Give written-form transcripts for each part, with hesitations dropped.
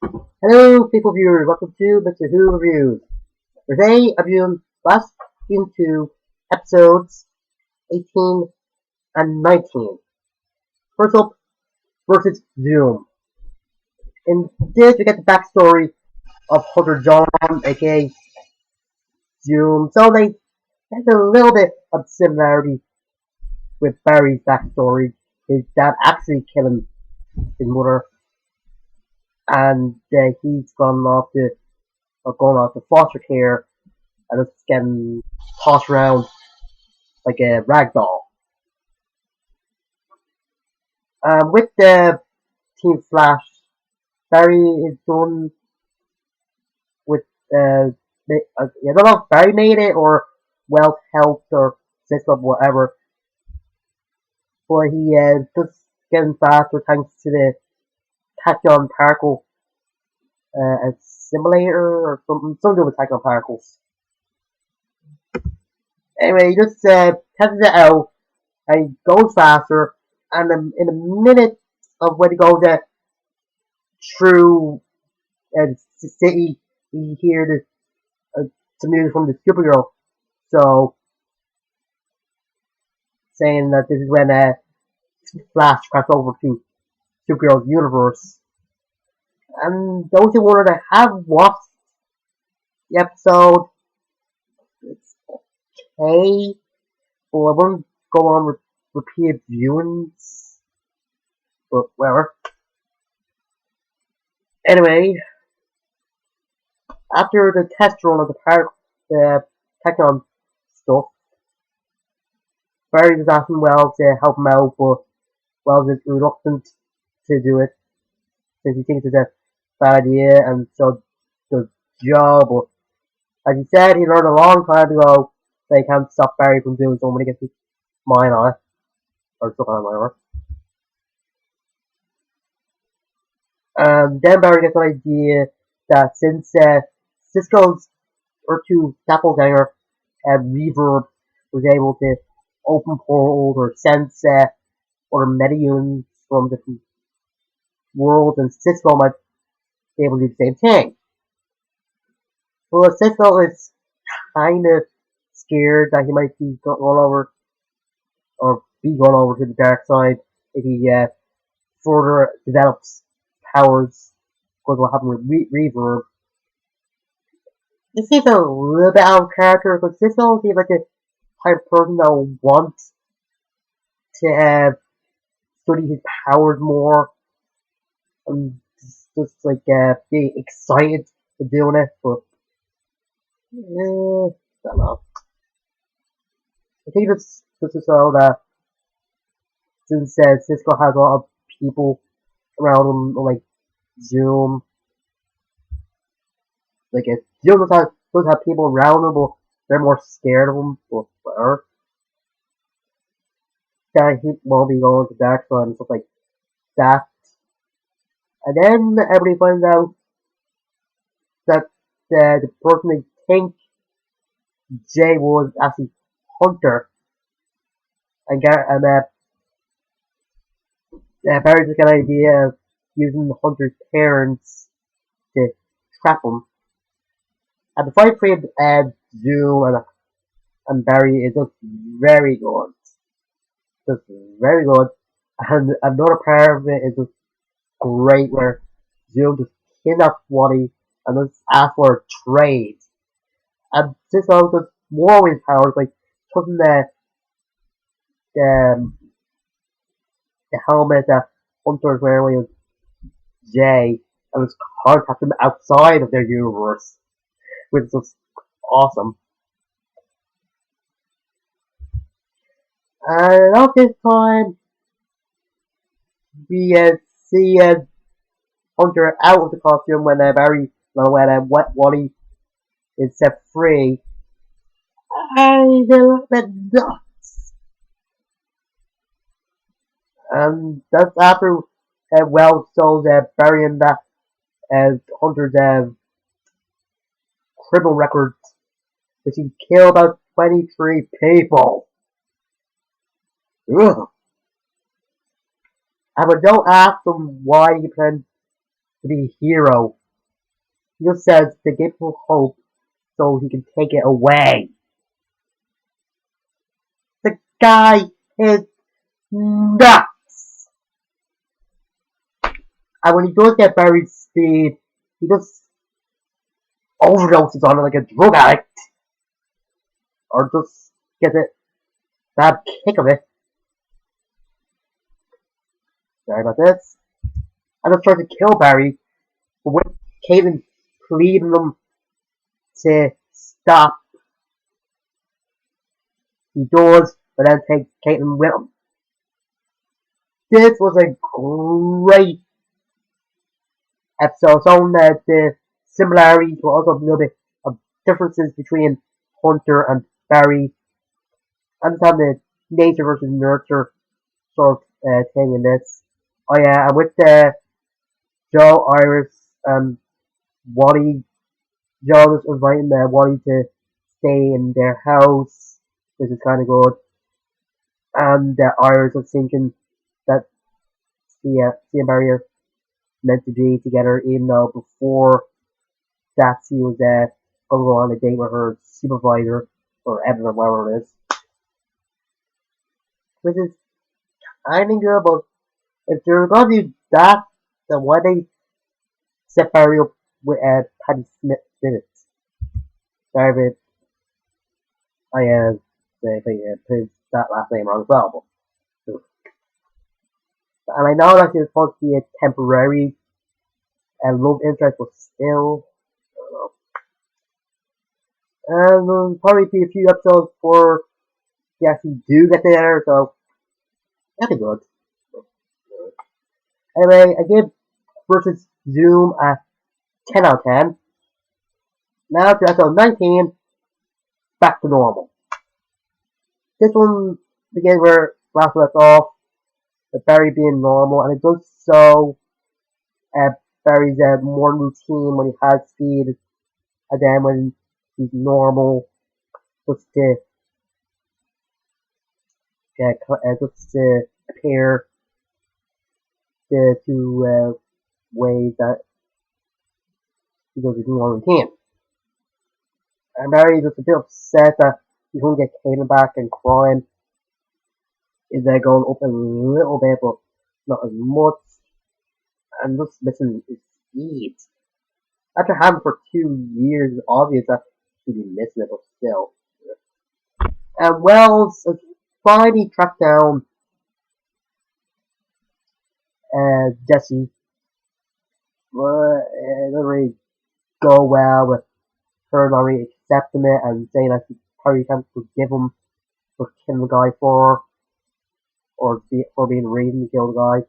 Hello, people viewers. Welcome to Mr.Who Reviews. Today, I'm viewing last into episodes 18 and 19. First up, versus Zoom. In this, we get the backstory of Hunter John, aka Zoom. So there's a little bit of similarity with Barry's backstory. His dad actually killing his mother, and he's going off to foster care, and it's getting tossed around like a rag doll. With the Team Flash, Barry is done with I don't know if Barry made it or Wealth Health or System whatever, but he just getting faster thanks to the tachyon particle simulator or something with tachyon particles. Anyway, he just tests it out and he goes faster, and in a minute of when he goes through the city, you hear some music from the Supergirl. So saying that this is when Flash crossed over to Supergirl's universe. And those who wanted to have watched the episode, it's okay, but I wouldn't go on with repeated viewings. But whatever. Anyway, after the test run of the Technon stuff, Barry was asking Wells to help him out, but Wells is reluctant to do it since he thinks it's a bad idea, and so does Joe. But as he said, he learned a long time ago that he can't stop Barry from doing so when he gets his mind on it, or stuff on it, whatever. Then Barry gets an idea that since Cisco's R2 doppelganger Reverb was able to open portals or sense other meta-humans from different worlds, and Cisco might be able to do the same thing. Well, Cisco is kind of scared that he might be going over to the dark side if he further develops powers. Because what happened with Reverb. This is a little bit out of character because Cisco seems like a type of person that will want to study his powers more and just like be excited for doing it, but I don't know. I think it's just so that since Cisco has a lot of people around him, like Zoom, like Zoom does have people around him, but they're more scared of him, but whatever. That he won't be going to dark side and stuff like that. And then everybody finds out that the person they think Jay was actually Hunter, and Barry just got an idea of using Hunter's parents to trap him. And the fight between Zoom and Barry is just very good. Just very good. And another part of it is just great where Zoom just kidnaps Wally and just asks for a trade. And this also does more with his powers, like putting the, the helmet that Hunter's wearing with Jay and just contact them outside of their universe, which is just awesome. And at this time, we see Hunter out of the costume when when Wally is set free. And he's a little bit nuts. And that's after Wells shows Barry and that Hunter's criminal record, which he killed about 23 people. Ugh. And we don't ask him why he planned to be a hero. He just says to give people hope so he can take it away. The guy is nuts. And when he does get Barry's speed, he just overdoses on it like a drug addict. Or just gets a bad kick of it. Sorry about this. And just tries to kill Barry. But when Caitlin pleading him to stop, he does, but then takes Caitlin with him. This was a great episode, showing that the similarities but also a little bit of differences between Hunter and Barry. Understand the nature versus nurture sort of thing in this. Oh yeah, and with Joe, Iris, and Wally, Joe is inviting Wally to stay in their house, which is kind of good. And Iris was thinking that she and Barry are meant to be together, even though before that she was going to go on a date with her supervisor, or Evan, or whatever it is. Which is kind of good, but if they're going to do that, then why they set Barry up with Patty Smith? Sorry, but I put that last name wrong as well. And I know that it's supposed to be a temporary love interest, but still, I don't know. And probably be a few episodes before they actually do get together, so that'd be good. Anyway, I give versus Zoom a 10 out of 10. Now to episode 19, back to normal. This one begins where last left off, with Barry being normal, and it does so Barry's morning routine when he has speed, and then when he's normal, just to appear the two ways that he does his normal routine. And Barry's just a bit upset that he couldn't get Kaden back, and crime is going up a little bit, but not as much. And just missing his speed. After having for 2 years, it's obvious that he'd be missing it, but still. And Wells finally tracked down Jesse, but it doesn't really go well with her not really accepting it and saying that she probably can't forgive him for killing the guy for being the reason to kill the guy.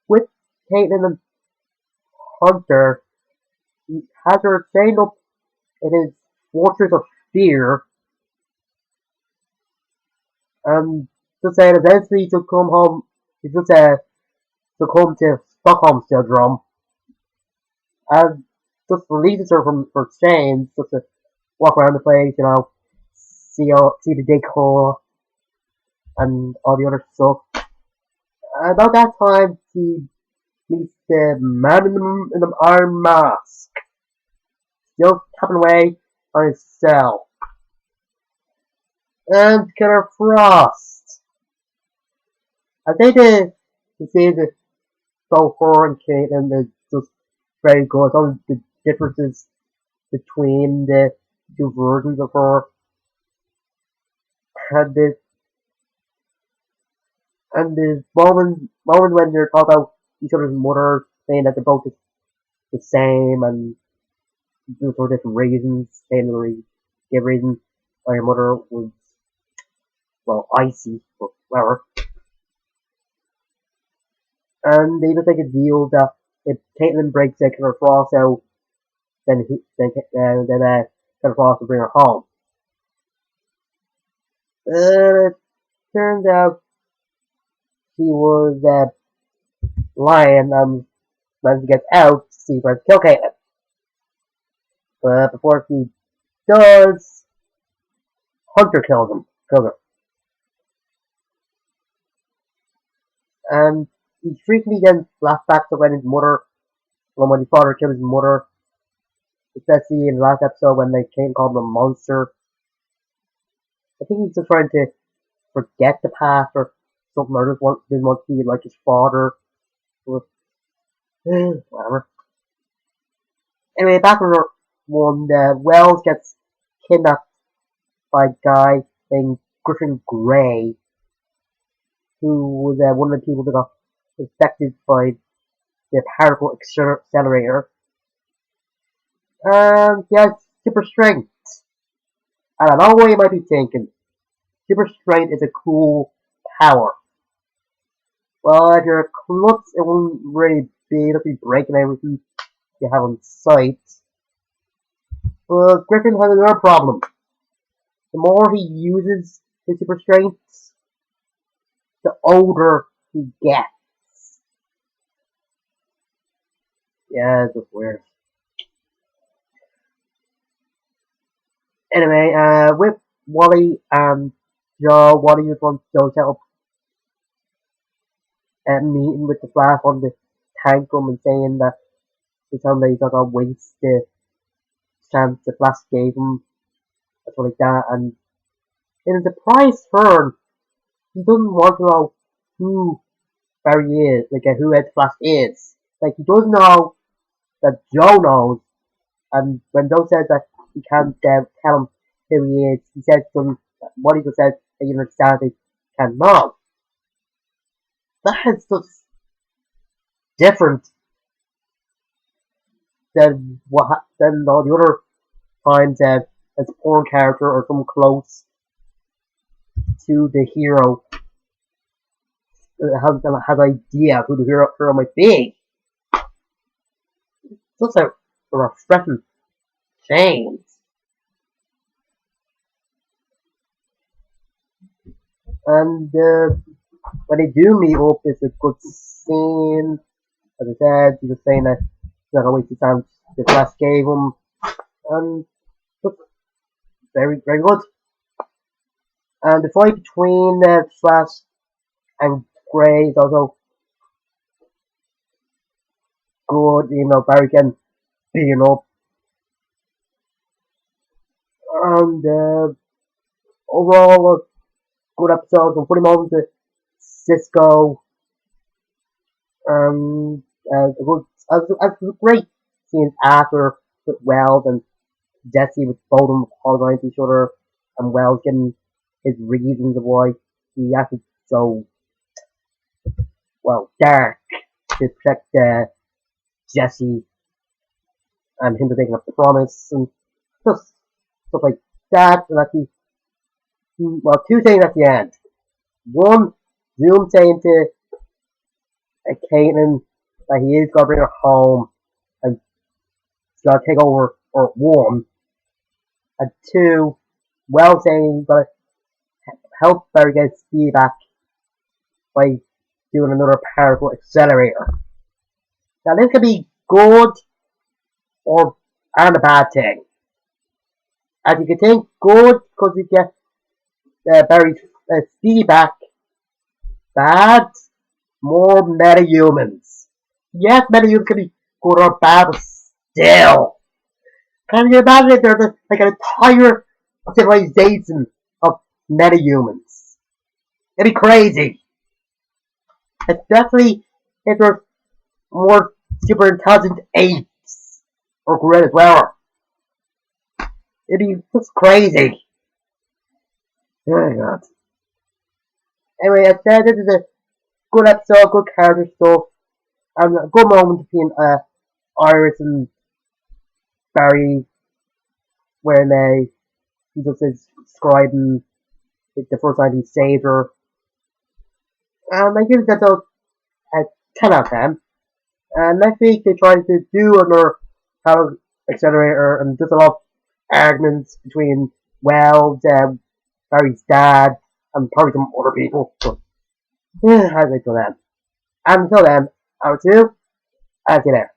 With Caitlin and Hunter, he has her chained up in his fortress of fear, and just saying eventually to come home, he just succumb to Stockholm syndrome, and just releases her from her chains just to walk around the place, see the decor and all the other stuff. About that time, he meets the man in the iron mask, still tapping away on his cell. And Killer Frost. I think the scene that both her and Caitlin is just very good. All the differences between the two versions of her, and the moment when they're talking about each other's mothers, saying that they're both the same and for different reasons, saying the give reason why your mother was icy or whatever. And they just make a deal that if Caitlin breaks Killer Frost out, then Killer Frost will bring her home. It turns out she was lying and managed to get out to see where to kill Caitlin. But before she does, Hunter kills her. And he frequently gets flashbacks of when his father killed his mother, especially in the last episode when they called him a monster. I think he's just trying to forget the past or something, or just didn't want to be like his father. Or, whatever. Anyway, back on one, Wells gets kidnapped by a guy named Griffin Gray, who was one of the people that got infected by the particle accelerator. And he has super strength. And I know what you might be thinking. Super strength is a cool power. Well, if you're a klutz, it won't really be able to be breaking everything you have on sight. But Griffin has another problem. The more he uses his super strength, the older he gets. Yeah, it's just weird. Anyway, with Wally and Joe, Wally just wants Joe to help meeting with the Flash on the tank room and saying that he's not gonna waste the chance the Flash gave him, or something like that. And in a surprise turn, he doesn't want to know who Barry is, like who Ed Flash is. Like he does know that Joe knows, and when Joe says that he can't tell him who he is, he says to him what he just said that you understand he cannot. That is just different than all the other times that as a porn character or someone close to the hero has idea of who the hero might be. It's just a refreshing change. And when they do meet up, it's a good scene. As I said, he was saying that he's not always the time the Flash gave him, and it's very, very good. And the fight between Flash and Gray is also good. You know, Barry getting beaten up, and overall a good episode. Some funny moments with Cisco, a great scenes after with Wells and Jesse with both of them apologizing to each other, and Wells getting his reasons of why he acted so dark to protect Jesse and him to making a promise and just stuff like that. And actually, two things at the end. One, Zoom saying to Caitlin that he is gonna bring her home and he's gonna take over or one. And two, saying he's gonna help Barry get his speed back by doing another particle accelerator. Now this could be good and a bad thing. As you can think, good because you get Barry's speed back. Bad, more metahumans. Yes, metahumans can be good or bad, but still. Can you imagine if there's like an entire civilization of metahumans? It'd be crazy. Especially if there's more super intelligent apes or gorillas, whatever. It'd be just crazy. Oh my god. Anyway, I said this is a good episode, good character stuff, and a good moment between Iris and Barry, where he just is describing the first time he saved her. And I give this episode a 10 out of 10. And next week they try to do another power accelerator and just a lot of arguments between Wells, Barry's dad, and probably some other people. But how's it till then? And until then, out to you. I'll see you there.